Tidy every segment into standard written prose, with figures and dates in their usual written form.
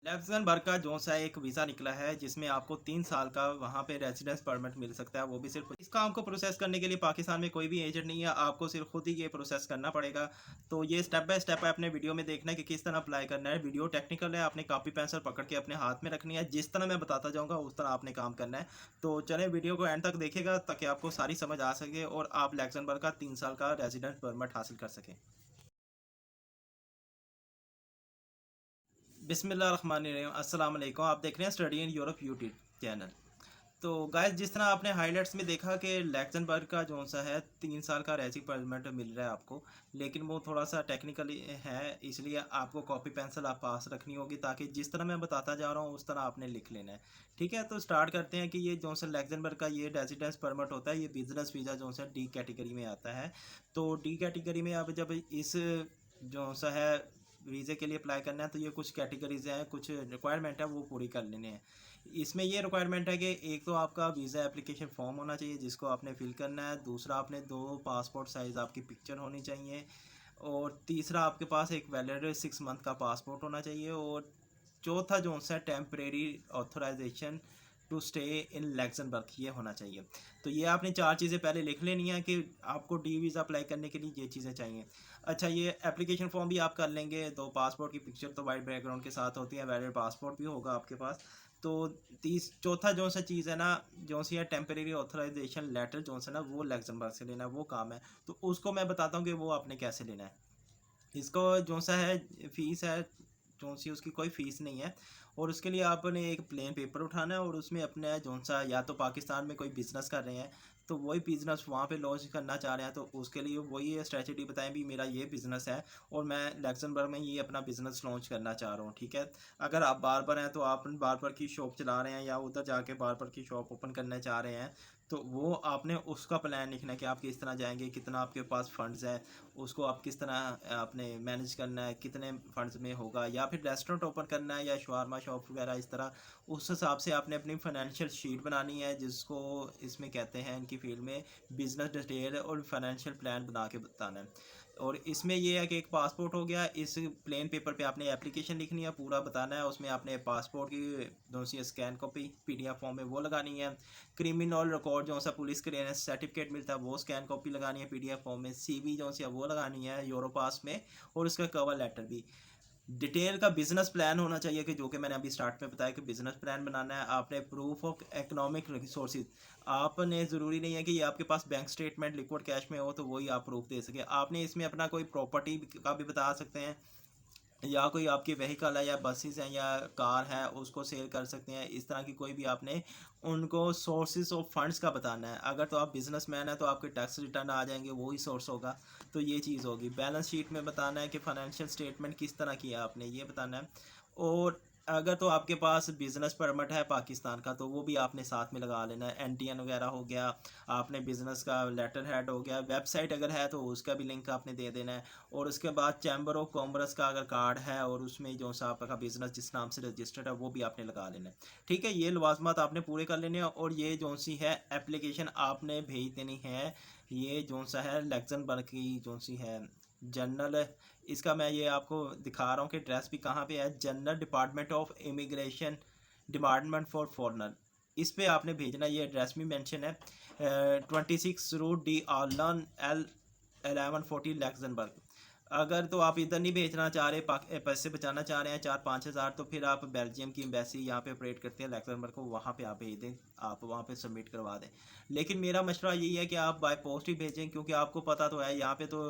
लैक्समबर्ग का जो सा एक वीज़ा निकला है जिसमें आपको 3 साल का वहाँ पे रेजिडेंस परमिट मिल सकता है, वो भी सिर्फ़ इस काम को प्रोसेस करने के लिए पाकिस्तान में कोई भी एजेंट नहीं है, आपको सिर्फ़ खुद ही ये प्रोसेस करना पड़ेगा। तो ये स्टेप बाय स्टेप है, अपने वीडियो में देखना है कि किस तरह अप्लाई करना है। वीडियो टेक्निकल है, आपने कॉपी पेंसिल पकड़ के अपने हाथ में रखनी है, जिस तरह मैं बताता जाऊँगा उस तरह आपने काम करना है। तो चलें वीडियो को एंड तक देखिएगा ताकि आपको सारी समझ आ सके और आप लैक्समबर्ग का 3 साल का रेजिडेंस परमिट हासिल कर सकें। बिस्मिल्लाहिर्रहमानिर्रहीम, अस्सलाम वालेकुम। आप देख रहे हैं study in Europe YouTube channel. तो गाइस, जिस तरह आपने हाइलाइट्स में देखा कि लैक्समबर्ग का जो सा है 3 साल का रेज़ी परमिट मिल रहा है आपको, लेकिन वो थोड़ा सा टेक्निकली है, इसलिए आपको कॉपी पेंसिल आप पास रखनी होगी ताकि जिस तरह मैं बताता जा रहा हूँ उस तरह आपने लिख लेना है। ठीक है, तो स्टार्ट करते हैं कि ये जो सा लैक्समबर्ग का ये रेजिडेंस परमिट होता है, ये बिजनेस वीज़ा जो सा डी कैटेगरी में आता है। तो डी कैटेगरी में अब जब इस जो सा है वीज़े के लिए अप्लाई करना है, तो ये कुछ कैटेगरीज हैं, कुछ रिक्वायरमेंट है, वो पूरी कर लेने हैं। इसमें ये रिक्वायरमेंट है कि एक तो आपका वीज़ा एप्लीकेशन फॉर्म होना चाहिए जिसको आपने फिल करना है, दूसरा आपने 2 पासपोर्ट साइज़ आपकी पिक्चर होनी चाहिए, और तीसरा आपके पास एक वैलिड 6 मंथ का पासपोर्ट होना चाहिए, और चौथा जो सा temporary authorisation to stay in Luxembourg ये होना चाहिए। तो ये आपने 4 चीज़ें पहले लिख लेनी है कि आपको डी वीज़ा अप्लाई करने के लिए ये चीज़ें चाहिए। अच्छा, ये एप्लीकेशन फॉर्म भी आप कर लेंगे, 2 पासपोर्ट की पिक्चर तो वाइट बैकग्राउंड के साथ होती है, वैलिड पासपोर्ट भी होगा आपके पास। तो तीस चौथा जो सा चीज़ है ना, जो सी है टेम्परेरी ऑथराइजेशन लेटर जो सा ना, वो लैक्समबर्ग से लेना है, वो काम है। तो उसको मैं बताता हूँ कि वो आपने कैसे लेना है। इसको जो सा है फ़ीस है, जो सी उसकी कोई फ़ीस नहीं है, और उसके लिए आपने एक प्लेन पेपर उठाना है और उसमें अपने जो सा या तो पाकिस्तान में कोई बिज़नेस कर रहे हैं, तो वही बिज़नेस वहाँ पे लॉन्च करना चाह रहे हैं, तो उसके लिए वही स्ट्रेटजी बताएं भी मेरा ये बिज़नेस है और मैं लैक्समबर्ग में ये अपना बिज़नेस लॉन्च करना चाह रहा हूँ। ठीक है, अगर आप बार्बर हैं तो आप बार्बर की शॉप चला रहे हैं या उधर जाके बार्बर की शॉप ओपन करना चाह रहे हैं, तो वो आपने उसका प्लान लिखना है कि आप किस तरह जाएंगे, कितना आपके पास फंड्स है, उसको आप किस तरह आपने मैनेज करना है, कितने फंड्स में होगा, या फिर रेस्टोरेंट ओपन करना है या शवारमा शॉप वगैरह इस तरह। उस हिसाब से आपने अपनी फाइनेंशियल शीट बनानी है, जिसको इसमें कहते हैं इनकी फील्ड में बिजनेस डिटेल और फाइनेंशियल प्लान बना के बताना है। और इसमें ये है कि एक पासपोर्ट हो गया, इस प्लेन पेपर पे आपने एप्लीकेशन लिखनी है, पूरा बताना है, उसमें आपने पासपोर्ट की दोनों स्कैन कॉपी पीडीएफ फॉर्म में वो लगानी है। क्रिमिनल रिकॉर्ड जो सा पुलिस क्लियरेंस सर्टिफिकेट मिलता है वो स्कैन कॉपी लगानी है पीडीएफ फॉर्म में। सीवी जो सी है वो लगानी है यूरोपास में, और उसका कवर लेटर भी। डिटेल का बिजनेस प्लान होना चाहिए कि जो कि मैंने अभी स्टार्ट में बताया कि बिजनेस प्लान बनाना है आपने। प्रूफ ऑफ इकोनॉमिक रिसोर्सेज, आपने ज़रूरी नहीं है कि ये आपके पास बैंक स्टेटमेंट लिक्विड कैश में हो तो वही आप प्रूफ दे सके। आपने इसमें अपना कोई प्रॉपर्टी का भी बता सकते हैं, या कोई आपकी व्हीकल है या बसेस हैं या कार है उसको सेल कर सकते हैं। इस तरह की कोई भी आपने उनको सोर्सेज ऑफ फंड्स का बताना है। अगर तो आप बिजनेसमैन हैं तो आपके टैक्स रिटर्न आ जाएंगे, वही सोर्स होगा, तो ये चीज़ होगी। बैलेंस शीट में बताना है कि फाइनेंशियल स्टेटमेंट किस तरह किया आपने, ये बताना है। और अगर तो आपके पास बिजनेस परमिट है पाकिस्तान का तो वो भी आपने साथ में लगा लेना है। एनटीएन वगैरह हो गया, आपने बिजनेस का लेटर हेड हो गया, वेबसाइट अगर है तो उसका भी लिंक आपने दे देना है। और उसके बाद चैम्बर ऑफ कॉमर्स का अगर कार्ड है और उसमें जो सा आपका बिजनेस जिस नाम से रजिस्टर्ड है वो भी आपने लगा लेना है। ठीक है, ये लवाजमात आपने पूरे कर लेने हैं, और ये जो सी है एप्लीकेशन आपने भेज देनी है। ये जो सा है लग्जमबर्ग की जो सी है जनरल, इसका मैं ये आपको दिखा रहा हूँ कि एड्रेस भी कहाँ पे है। General department of immigration, department for foreigner, इस पे आपने भेजना। ये एड्रेस भी मेंशन है, 26 रूट डी आर्लन एल 1140 लैक्समबर्ग। अगर तो आप इधर नहीं भेजना चाह रहे, पैसे बचाना चाह रहे हैं 4-5 हज़ार, तो फिर आप बेल्जियम की एम्बेसी यहाँ पे ऑपरेट करते हैं लैक्समबर्ग को, वहाँ पे आप भेज दें, आप वहाँ पे सबमिट करवा दें। लेकिन मेरा मशवरा यही है कि आप बाय पोस्ट ही भेजें, क्योंकि आपको पता तो है यहाँ पे तो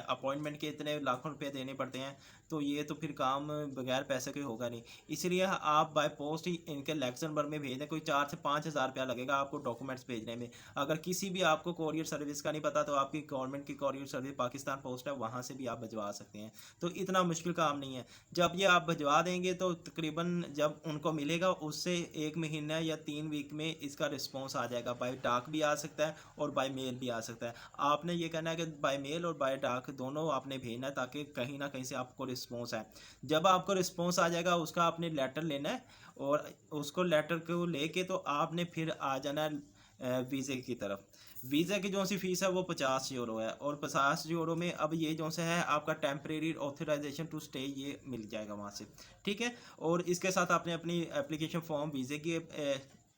अपॉइंटमेंट के इतने लाखों रुपए देने पड़ते हैं, तो ये तो फिर काम बगैर पैसे के होगा नहीं। इसलिए आप बाय पोस्ट ही इनके लैक्समबर्ग में भेज दें। कोई 4 से 5 हज़ार रुपया लगेगा आपको डॉक्यूमेंट्स भेजने में। अगर किसी भी आपको कोरियर सर्विस का नहीं पता तो आपकी गवर्नमेंट की कोरियर सर्विस पाकिस्तान पोस्ट है, वहाँ से भी आप भिजवा सकते हैं। तो इतना मुश्किल काम नहीं है। जब ये आप भिजवा देंगे तो तकरीबन जब उनको मिलेगा उससे 1 महीना या 3 वीक में इसका रिस्पॉन्स आ जाएगा। बाय डाक भी आ सकता है और बाय मेल भी आ सकता है। आपने ये कहना है कि बाय मेल और बाय डाक दोनों आपने भेजना है, ताकि कहीं ना कहीं से आपको रिस्पॉन्स आए। जब आपको रिस्पॉन्स आ जाएगा उसका आपने लेटर लेना है, और उसको लेटर को लेके तो आपने फिर आ जाना है वीज़े की तरफ। वीज़ा की जो सी फ़ीस है वो 50 यूरो है, और 50 यूरो में अब ये जो सा है आपका टेम्परेरी ऑथराइजेशन टू स्टे ये मिल जाएगा वहाँ से, ठीक है। और इसके साथ आपने अपनी एप्लीकेशन फॉर्म वीज़े की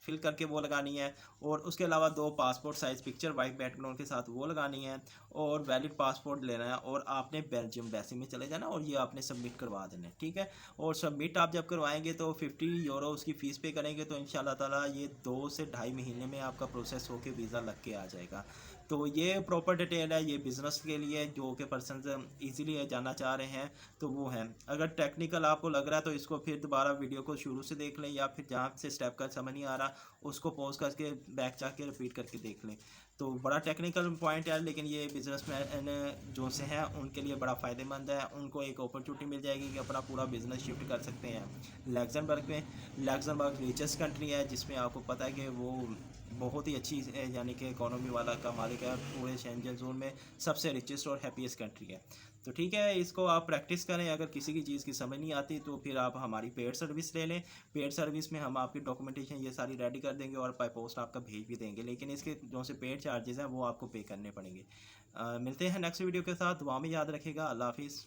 फिल करके वो लगानी है, और उसके अलावा 2 passport size picture white background के साथ वो लगानी है, और वैलिड पासपोर्ट लेना है, और आपने बेल्जियम एम्बेसी में चले जाना और ये आपने सबमिट करवा देना है, ठीक है। और सबमिट आप जब करवाएंगे तो 50 यूरो उसकी फ़ीस पे करेंगे, तो इंशाल्लाह ताला ये 2 से ढाई महीने में आपका प्रोसेस होकर वीज़ा लग के आ जाएगा। तो ये प्रॉपर डिटेल है, ये बिज़नेस के लिए जो कि पर्सन ईज़िली जाना चाह रहे हैं तो वो है। अगर टेक्निकल आपको लग रहा है तो इसको फिर दोबारा वीडियो को शुरू से देख लें, या फिर जहाँ से स्टेप का समझ नहीं आ रहा उसको पॉज करके बैक जाके रिपीट करके देख लें। तो बड़ा टेक्निकल पॉइंट है, लेकिन ये बिजनेसमैन जो से हैं उनके लिए बड़ा फ़ायदेमंद है। उनको एक अपॉर्चुनिटी मिल जाएगी कि अपना पूरा बिजनेस शिफ्ट कर सकते हैं लग्जमबर्ग में। लग्जमबर्ग रिचेस्ट कंट्री है, जिसमें आपको पता है कि वो बहुत ही अच्छी यानी कि इकोनॉमी वाला का मालिक है, पूरे शेंजन जोन में सबसे रिचेस्ट और हैप्पीएस्ट कंट्री है। तो ठीक है, इसको आप प्रैक्टिस करें। अगर किसी की चीज़ की समझ नहीं आती तो फिर आप हमारी पेड सर्विस ले लें। पेड सर्विस में हम आपकी डॉक्यूमेंटेशन ये सारी रेडी कर देंगे और बाय पोस्ट आपका भेज भी देंगे, लेकिन इसके जो से पेड चार्जेस हैं वो आपको पे करने पड़ेंगे। मिलते हैं नेक्स्ट वीडियो के साथ। दुआ में याद रखिएगा। अल्लाह हाफिज़।